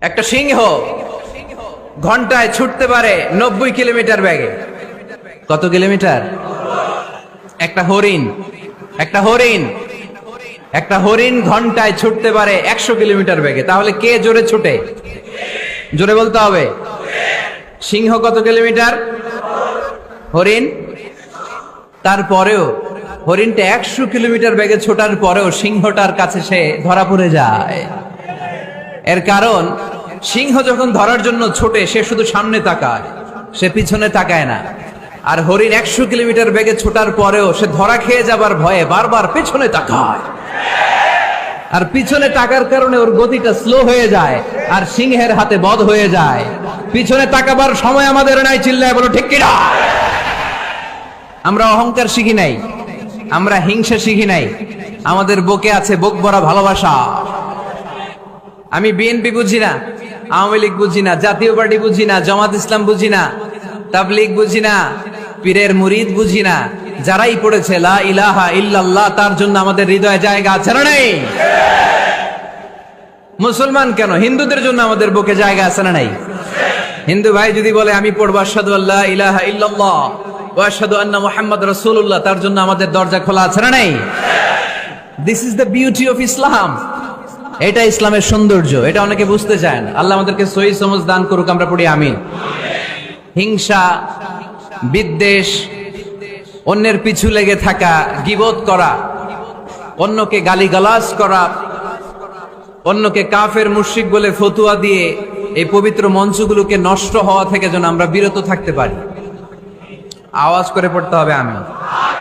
একটা সিংহ ঘন্টায় ছুটতে পারে 90 কিলোমিটার বেগে। কত কিলোমিটার? একটা হরিণ ঘন্টায় ছুটতে পারে 100 কিলোমিটার বেগে। তাহলে কে জোরে ছুটে? জোরে বলতে হবে। সিংহ কত কিলোমিটার? হরিণ। তারপরেও হরিণটা 100 কিলোমিটার বেগে ছোটার পরেও সিংহটার কাছে সে ধরা পড়ে যায়। এর কারণ সিংহ যখন ধরার জন্য ছোটে সে শুধু সামনে তাকায়, সে পিছনে তাকায় না। আর হরিণ 100 কিলোমিটার বেগে ছোটার পরেও সে ধরা খেয়ে যাবার ভয়ে বারবার পেছনে তাকায়। আর পিছনে তাকার কারণে ওর গতিটা স্লো হয়ে যায় আর সিংহের হাতে বধ হয়ে যায়। পিছনে তাকাবার সময় আমাদের নাই, চিল্লায় বলো ঠিক কিনা? আমরা অহংকার শিখি নাই, আমরা হিংসা শিখি নাই, আমাদের বুকে আছে বুক ভরা ভালোবাসা। আমি বিএনপি বুঝি না, আওয়ামী লীগ বুঝি না, জাতীয় পার্টি বুঝি না, জামাত ইসলাম বুঝি না, তাবলীগ বুঝি না, পীরের মুরিদ বুঝি না। যারাই পড়েছে লা ইলাহা ইল্লাল্লাহ তার জন্য আমাদের হৃদয়ে জায়গা আছে না নাই? মুসলমান কেন, হিন্দুদের জন্য আমাদের বুকে জায়গা আছে না নাই? হিন্দু ভাই যদি বলে আমি পড়বো আশহাদু আল্লা ইলাহা ইল্লাল্লাহ ওয়া আশহাদু আন্না মুহাম্মাদ রাসূলুল্লাহ, তার জন্য আমাদের দরজা খোলা আছে না নাই? This is the beauty of Islam. এটা ইসলামের সৌন্দর্য, এটা অনেকে বুঝতে চায় না। আল্লাহ আমাদেরকে সহি সমঝ দান করুক, আমরা পড়ি আমিন। হিংসা, বিদ্বেষ, অন্যের পিছু লেগে থাকা, গীবত করা, অন্যকে গালিগালাজ করা, অন্যকে কাফের মুশরিক বলে ফতুয়া দিয়ে এই পবিত্র মঞ্চগুলোকে নষ্ট হওয়া থেকে যেন আমরা বিরত থাকতে পারি। আওয়াজ করে পড়তে হবে আমিন।